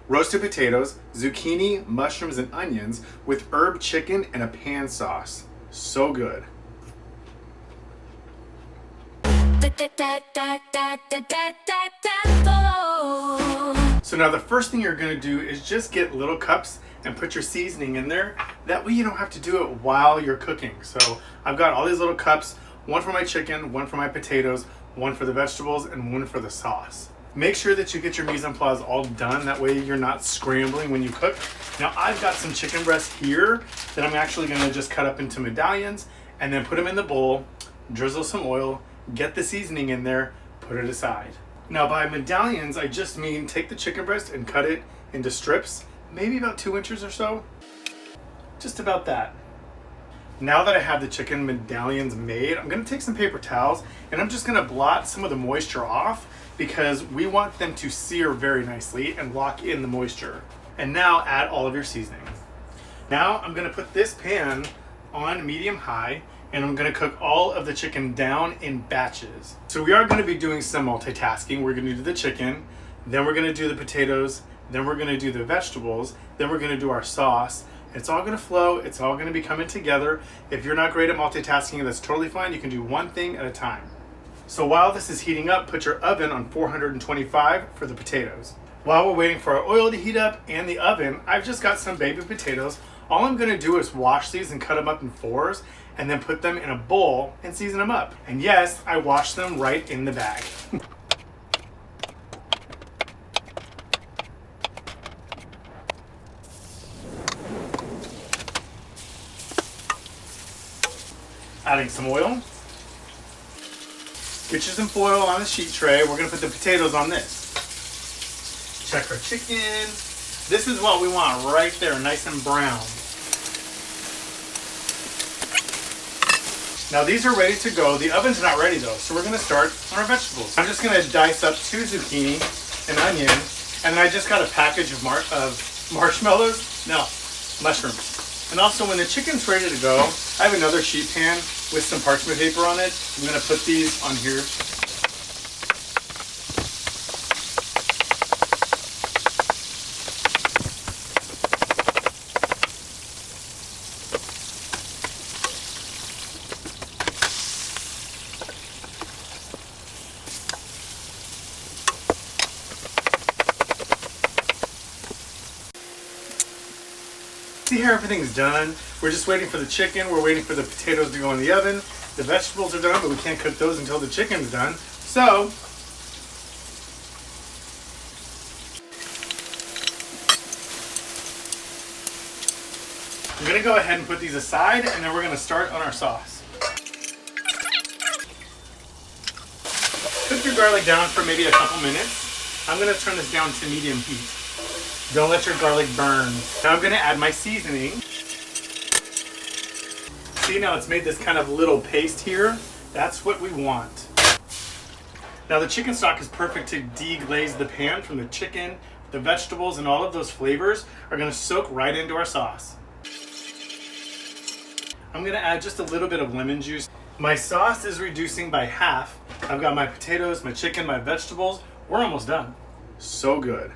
roasted potatoes, zucchini, mushrooms, and onions with herb chicken and a pan sauce. So good. So now the first thing you're gonna do is just get little cups and put your seasoning in there. That way you don't have to do it while you're cooking. So I've got all these little cups, one for my chicken, one for my potatoes, one for the vegetables, and one for the sauce. Make sure that you get your mise en place all done. That way you're not scrambling when you cook. Now I've got some chicken breasts here that I'm actually gonna just cut up into medallions and then put them in the bowl, drizzle some oil, get the seasoning in there, put it aside. Now by medallions, I just mean take the chicken breast and cut it into strips, maybe about 2 inches or so. Just about that. Now that I have the chicken medallions made, I'm gonna take some paper towels and I'm just gonna blot some of the moisture off because we want them to sear very nicely and lock in the moisture. And now add all of your seasoning. Now I'm gonna put this pan on medium-high and I'm gonna cook all of the chicken down in batches. So we are gonna be doing some multitasking. We're gonna do the chicken, then we're gonna do the potatoes, then we're gonna do the vegetables, then we're gonna do our sauce. It's all gonna flow, it's all gonna be coming together. If you're not great at multitasking, that's totally fine. You can do one thing at a time. So while this is heating up, put your oven on 425 for the potatoes. While we're waiting for our oil to heat up and the oven, I've just got some baby potatoes. All I'm gonna do is wash these and cut them up in fours and then put them in a bowl and season them up. And yes, I washed them right in the bag. Adding some oil. Get you some foil on the sheet tray. We're gonna put the potatoes on this. Check our chicken. This is what we want right there, nice and brown. Now these are ready to go. The oven's not ready though, so we're gonna start on our vegetables. I'm just gonna dice up 2 zucchini, an onion, and then I just got a package of marshmallows. No, mushrooms. And also when the chicken's ready to go, I have another sheet pan with some parchment paper on it. I'm gonna put these on here. See how everything's done? We're just waiting for the chicken, we're waiting for the potatoes to go in the oven. The vegetables are done, but we can't cook those until the chicken's done. So, I'm gonna go ahead and put these aside and then we're gonna start on our sauce. Cook your garlic down for maybe a couple minutes. I'm gonna turn this down to medium heat. Don't let your garlic burn. Now I'm gonna add my seasoning. See, now it's made this kind of little paste here. That's what we want. Now the chicken stock is perfect to deglaze the pan from the chicken, the vegetables, and all of those flavors are gonna soak right into our sauce. I'm gonna add just a little bit of lemon juice. My sauce is reducing by half. I've got my potatoes, my chicken, my vegetables. We're almost done. So good.